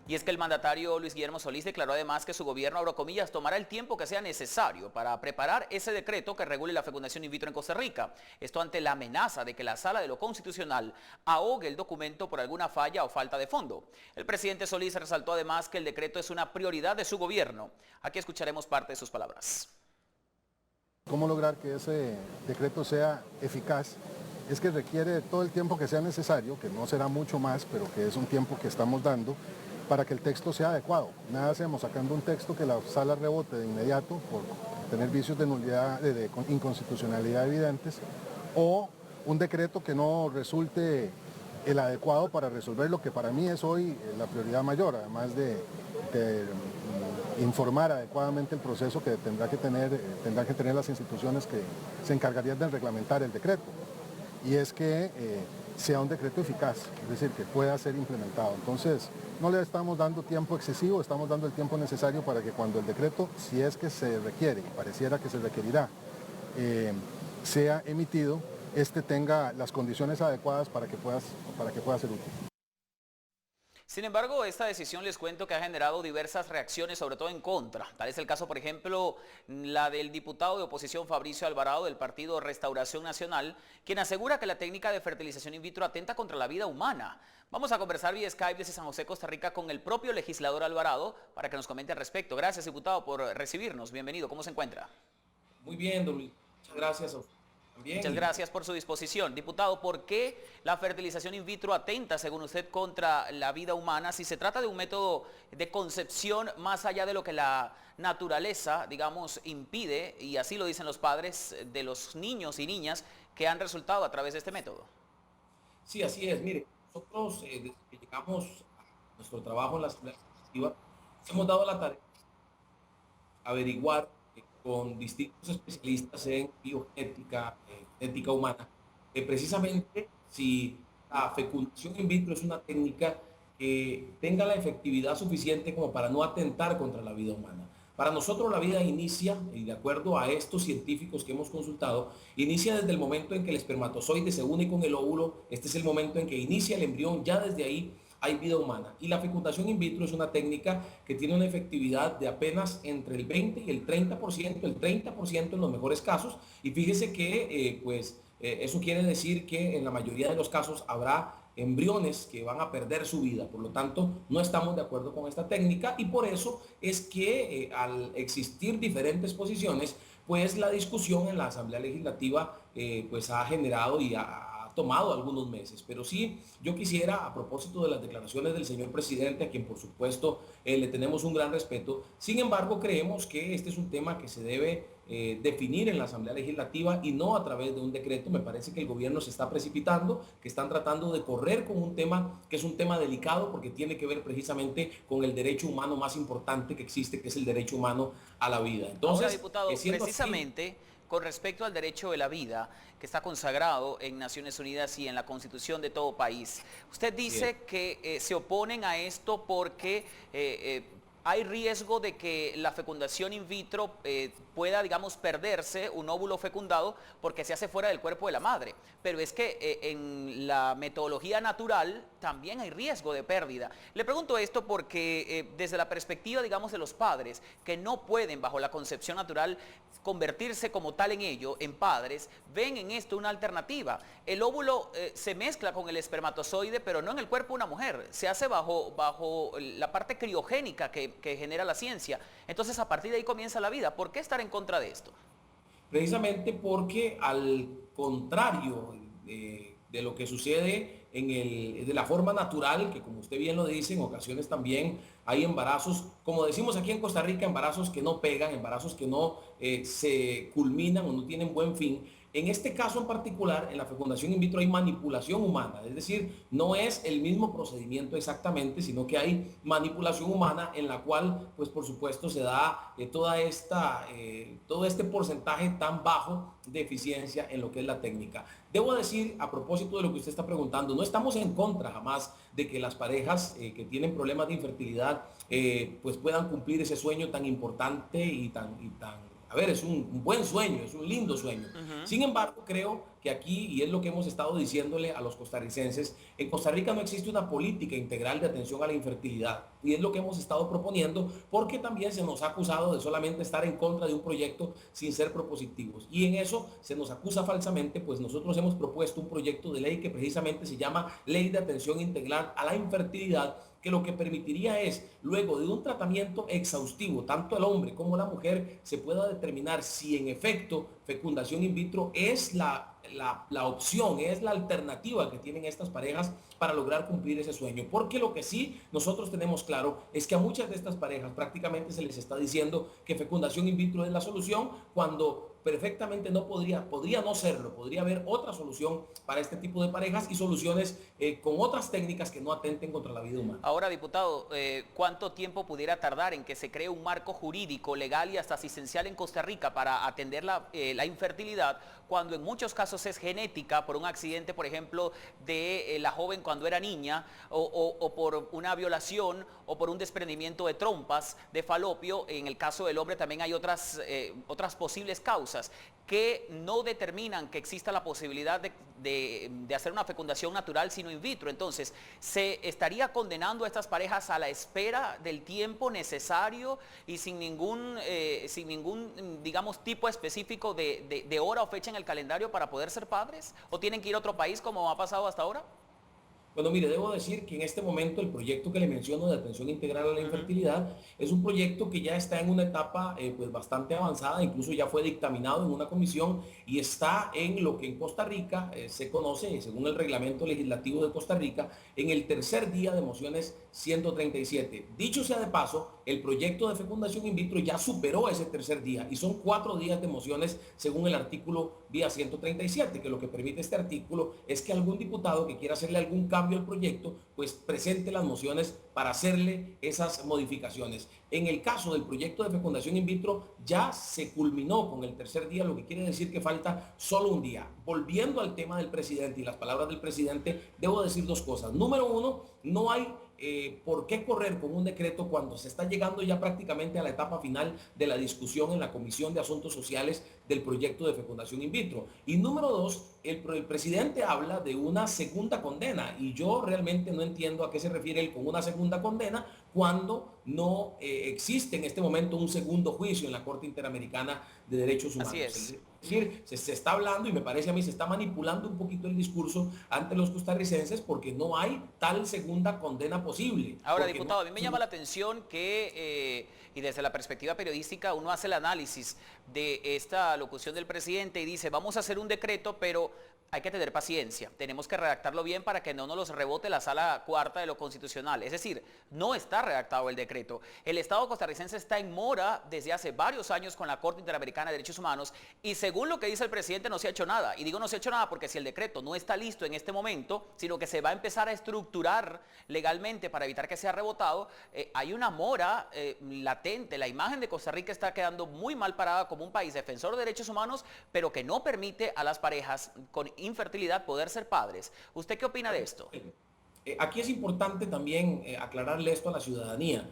Y es que el mandatario Luis Guillermo Solís declaró además que su gobierno, abro comillas, tomará el tiempo que sea necesario para preparar ese decreto que regule la fecundación in vitro en Costa Rica. Esto ante la amenaza de que la Sala de lo Constitucional ahogue el documento por alguna falla o falta de fondo. El presidente Solís resaltó además que el decreto es una prioridad de su gobierno. Aquí escucharemos parte de sus palabras. ¿Cómo lograr que ese decreto sea eficaz? Es que requiere todo el tiempo que sea necesario, que no será mucho más, pero que es un tiempo que estamos dando para que el texto sea adecuado. Nada hacemos sacando un texto que la sala rebote de inmediato por tener vicios de nulidad, de inconstitucionalidad evidentes, o un decreto que no resulte el adecuado para resolver lo que para mí es hoy la prioridad mayor, además de informar adecuadamente el proceso que tendrán que tener las instituciones que se encargarían de reglamentar el decreto. Y es que sea un decreto eficaz, es decir, que pueda ser implementado. Entonces, no le estamos dando tiempo excesivo, estamos dando el tiempo necesario para que cuando el decreto, si es que se requiere, y pareciera que se requerirá, sea emitido, este tenga las condiciones adecuadas para que pueda ser útil. Sin embargo, esta decisión les cuento que ha generado diversas reacciones, sobre todo en contra. Tal es el caso, por ejemplo, la del diputado de oposición Fabricio Alvarado del partido Restauración Nacional, quien asegura que la técnica de fertilización in vitro atenta contra la vida humana. Vamos a conversar vía Skype desde San José, Costa Rica, con el propio legislador Alvarado para que nos comente al respecto. Gracias, diputado, por recibirnos. Bienvenido. ¿Cómo se encuentra? Muy bien, don Luis. Muchas gracias a usted. También. Muchas gracias por su disposición. Diputado, ¿por qué la fertilización in vitro atenta, según usted, contra la vida humana si se trata de un método de concepción más allá de lo que la naturaleza, digamos, impide, y así lo dicen los padres de los niños y niñas que han resultado a través de este método? Sí, así es. Mire, nosotros desde que llegamos a nuestro trabajo en la Asamblea Legislativa, hemos dado la tarea de averiguar con distintos especialistas en biogenética, genética humana, precisamente si la fecundación in vitro es una técnica que tenga la efectividad suficiente como para no atentar contra la vida humana. Para nosotros la vida inicia, y de acuerdo a estos científicos que hemos consultado, inicia desde el momento en que el espermatozoide se une con el óvulo. Este es el momento en que inicia el embrión, ya desde ahí hay vida humana. Y la fecundación in vitro es una técnica que tiene una efectividad de apenas entre el 20 y el 30%, el 30% en los mejores casos. Y fíjese que eso quiere decir que en la mayoría de los casos habrá embriones que van a perder su vida. Por lo tanto, no estamos de acuerdo con esta técnica y por eso es que al existir diferentes posiciones, pues la discusión en la Asamblea Legislativa pues ha generado y ha tomado algunos meses, pero sí, yo quisiera, a propósito de las declaraciones del señor presidente, a quien por supuesto le tenemos un gran respeto, sin embargo creemos que este es un tema que se debe definir en la Asamblea Legislativa y no a través de un decreto. Me parece que el gobierno se está precipitando, que están tratando de correr con un tema que es un tema delicado porque tiene que ver precisamente con el derecho humano más importante que existe, que es el derecho humano a la vida. Entonces, ahora, diputado, precisamente con respecto al derecho de la vida, que está consagrado en Naciones Unidas y en la Constitución de todo país, usted dice que se oponen a esto porque hay riesgo de que la fecundación in vitro pueda, digamos, perderse un óvulo fecundado porque se hace fuera del cuerpo de la madre. Pero es que en la metodología natural también hay riesgo de pérdida. Le pregunto esto porque desde la perspectiva, digamos, de los padres que no pueden, bajo la concepción natural, convertirse como tal en ello, en padres, ven en esto una alternativa. El óvulo se mezcla con el espermatozoide, pero no en el cuerpo de una mujer. Se hace bajo la parte criogénica que genera la ciencia. Entonces, a partir de ahí comienza la vida. ¿Por qué estar en contra de esto? Precisamente porque al contrario de lo que sucede de la forma natural, que como usted bien lo dice, en ocasiones también hay embarazos, como decimos aquí en Costa Rica, embarazos que no pegan, embarazos que no se culminan o no tienen buen fin. En este caso en particular, en la fecundación in vitro hay manipulación humana, es decir, no es el mismo procedimiento exactamente, sino que hay manipulación humana en la cual, pues por supuesto, se da todo este porcentaje tan bajo de eficiencia en lo que es la técnica. Debo decir, a propósito de lo que usted está preguntando, no estamos en contra jamás de que las parejas que tienen problemas de infertilidad pues puedan cumplir ese sueño tan importante y tan A ver, es un buen sueño, es un lindo sueño. Sin embargo, creo que aquí, y es lo que hemos estado diciéndole a los costarricenses, en Costa Rica no existe una política integral de atención a la infertilidad. Y es lo que hemos estado proponiendo, porque también se nos ha acusado de solamente estar en contra de un proyecto sin ser propositivos. Y en eso se nos acusa falsamente, pues nosotros hemos propuesto un proyecto de ley que precisamente se llama Ley de Atención Integral a la Infertilidad, que lo que permitiría es, luego de un tratamiento exhaustivo, tanto el hombre como la mujer, se pueda determinar si en efecto fecundación in vitro es la opción, es la alternativa que tienen estas parejas para lograr cumplir ese sueño. Porque lo que sí nosotros tenemos claro es que a muchas de estas parejas prácticamente se les está diciendo que fecundación in vitro es la solución, cuando perfectamente no podría no serlo, podría haber otra solución para este tipo de parejas y soluciones con otras técnicas que no atenten contra la vida humana. Ahora, diputado, ¿cuánto tiempo pudiera tardar en que se cree un marco jurídico, legal y hasta asistencial en Costa Rica para atender la infertilidad, cuando en muchos casos es genética por un accidente, por ejemplo, de la joven cuando era niña, o por una violación, o por un desprendimiento de trompas, de falopio? En el caso del hombre también hay otras posibles causas que no determinan que exista la posibilidad de hacer una fecundación natural sino in vitro. Entonces, ¿se estaría condenando a estas parejas a la espera del tiempo necesario y sin ningún, digamos, tipo específico de hora o fecha en el calendario para poder ser padres? ¿O tienen que ir a otro país como ha pasado hasta ahora? Bueno, mire, debo decir que en este momento el proyecto que le menciono de atención integral a la infertilidad es un proyecto que ya está en una etapa pues bastante avanzada, incluso ya fue dictaminado en una comisión y está en lo que en Costa Rica se conoce, según el reglamento legislativo de Costa Rica, en el tercer día de mociones 137. Dicho sea de paso, el proyecto de fecundación in vitro ya superó ese tercer día y son 4 días de mociones según el artículo vía 137, que lo que permite este artículo es que algún diputado que quiera hacerle algún cambio al proyecto, pues presente las mociones para hacerle esas modificaciones. En el caso del proyecto de fecundación in vitro ya se culminó con el tercer día, lo que quiere decir que falta solo un día. Volviendo al tema del presidente y las palabras del presidente, debo decir 2 cosas. Número 1, no hay por qué correr con un decreto cuando se está llegando ya prácticamente a la etapa final de la discusión en la Comisión de Asuntos Sociales del proyecto de fecundación in vitro. Y número 2, el presidente habla de una segunda condena y yo realmente no entiendo a qué se refiere él con una segunda condena cuando no existe en este momento un segundo juicio en la Corte Interamericana de Derechos Humanos. Así es. Es decir, se está hablando, y me parece a mí, se está manipulando un poquito el discurso ante los costarricenses porque no hay tal segunda condena posible. Ahora, diputado, a mí me llama la atención que, y desde la perspectiva periodística, uno hace el análisis de esta locución del presidente y dice, vamos a hacer un decreto, pero hay que tener paciencia, tenemos que redactarlo bien para que no nos los rebote la sala cuarta de lo constitucional. Es decir, no está redactado el decreto. El Estado costarricense está en mora desde hace varios años con la Corte Interamericana de Derechos Humanos y según lo que dice el presidente no se ha hecho nada. Y digo no se ha hecho nada porque si el decreto no está listo en este momento, sino que se va a empezar a estructurar legalmente para evitar que sea rebotado, hay una mora latente. La imagen de Costa Rica está quedando muy mal parada como un país defensor de derechos humanos, pero que no permite a las parejas con infertilidad poder ser padres. ¿Usted qué opina de esto? Aquí es importante también aclararle esto a la ciudadanía.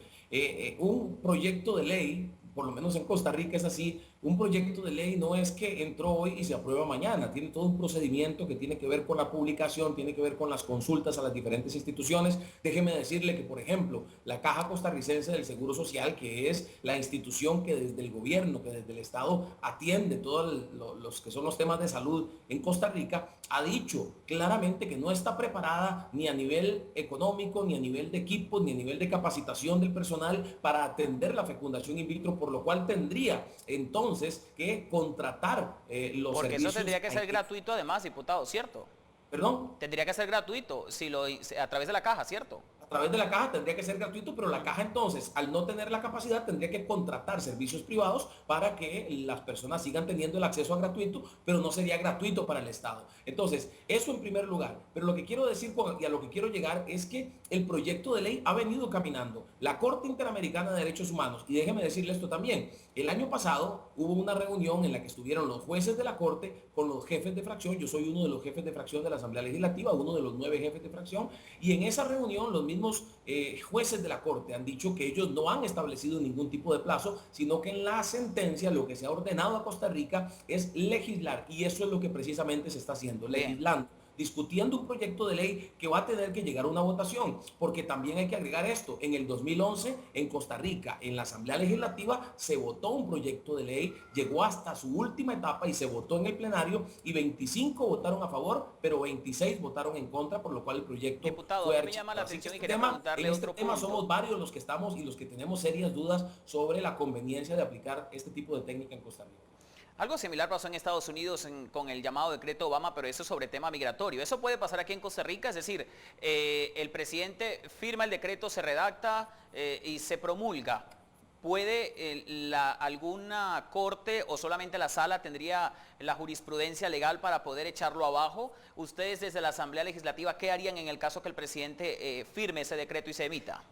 Un proyecto de ley, por lo menos en Costa Rica es así, un proyecto de ley no es que entró hoy y se aprueba mañana, tiene todo un procedimiento que tiene que ver con la publicación, tiene que ver con las consultas a las diferentes instituciones. Déjeme decirle que, por ejemplo, la Caja Costarricense del Seguro Social, que es la institución que desde el gobierno, que desde el Estado atiende todos los que son los temas de salud en Costa Rica, ha dicho claramente que no está preparada ni a nivel económico, ni a nivel de equipos, ni a nivel de capacitación del personal para atender la fecundación in vitro, por lo cual tendría entonces que contratar los Porque servicios. Eso tendría que ser gratuito además, diputado, ¿cierto? ¿Perdón? Tendría que ser gratuito a través de la caja, ¿cierto? A través de la caja tendría que ser gratuito, pero la caja entonces, al no tener la capacidad, tendría que contratar servicios privados para que las personas sigan teniendo el acceso a gratuito, pero no sería gratuito para el Estado. Entonces, eso en primer lugar. Pero lo que quiero decir y a lo que quiero llegar es que el proyecto de ley ha venido caminando. La Corte Interamericana de Derechos Humanos, y déjeme decirle esto también, el año pasado hubo una reunión en la que estuvieron los jueces de la Corte con los jefes de fracción. Yo soy uno de los jefes de fracción de la Asamblea Legislativa, uno de los 9 jefes de fracción, y en esa reunión los mismos jueces de la Corte han dicho que ellos no han establecido ningún tipo de plazo, sino que en la sentencia lo que se ha ordenado a Costa Rica es legislar, y eso es lo que precisamente se está haciendo, legislando, discutiendo un proyecto de ley que va a tener que llegar a una votación, porque también hay que agregar esto: en el 2011 en Costa Rica, en la Asamblea Legislativa, se votó un proyecto de ley, llegó hasta su última etapa y se votó en el plenario, y 25 votaron a favor, pero 26 votaron en contra, por lo cual el proyecto Diputado, fue a mí me llama la atención y quería tema, preguntarle en este otro tema punto. somos varios los que estamos y los que tenemos serias dudas sobre la conveniencia de aplicar este tipo de técnica en Costa Rica. Algo similar pasó en Estados Unidos con el llamado decreto Obama, pero eso sobre tema migratorio. ¿Eso puede pasar aquí en Costa Rica? Es decir, el presidente firma el decreto, se redacta y se promulga. ¿Puede alguna corte o solamente la sala tendría la jurisprudencia legal para poder echarlo abajo? Ustedes desde la Asamblea Legislativa, ¿qué harían en el caso que el presidente firme ese decreto y se emita?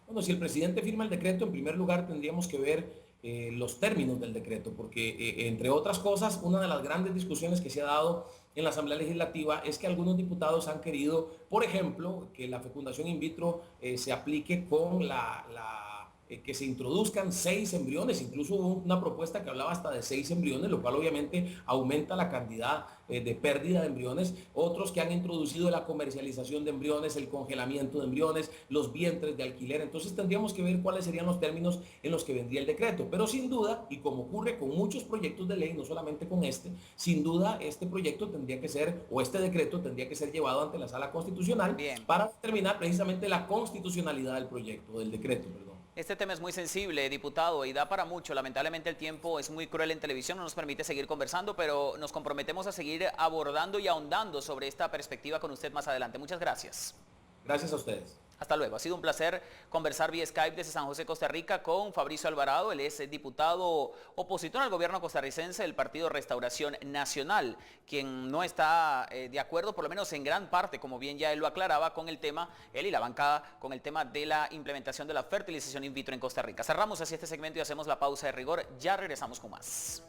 Bueno, si el presidente firma el decreto, en primer lugar tendríamos que ver los términos del decreto, porque entre otras cosas, una de las grandes discusiones que se ha dado en la Asamblea Legislativa es que algunos diputados han querido, por ejemplo, que la fecundación in vitro se aplique con que se introduzcan 6 embriones, incluso hubo una propuesta que hablaba hasta de 6 embriones, lo cual obviamente aumenta la cantidad de pérdida de embriones. Otros que han introducido la comercialización de embriones, el congelamiento de embriones, los vientres de alquiler. Entonces tendríamos que ver cuáles serían los términos en los que vendría el decreto. Pero sin duda, y como ocurre con muchos proyectos de ley, no solamente con este, sin duda este proyecto tendría que ser, o este decreto tendría que ser llevado ante la Sala Constitucional para determinar precisamente la constitucionalidad del proyecto, del decreto, perdón. Este tema es muy sensible, diputado, y da para mucho. Lamentablemente el tiempo es muy cruel en televisión, no nos permite seguir conversando, pero nos comprometemos a seguir abordando y ahondando sobre esta perspectiva con usted más adelante. Muchas gracias. Gracias a ustedes. Hasta luego. Ha sido un placer conversar vía Skype desde San José, Costa Rica, con Fabricio Alvarado. Él es diputado opositor al gobierno costarricense del Partido Restauración Nacional, quien no está de acuerdo, por lo menos en gran parte, como bien ya él lo aclaraba, con el tema, él y la bancada, con el tema de la implementación de la fertilización in vitro en Costa Rica. Cerramos así este segmento y hacemos la pausa de rigor. Ya regresamos con más.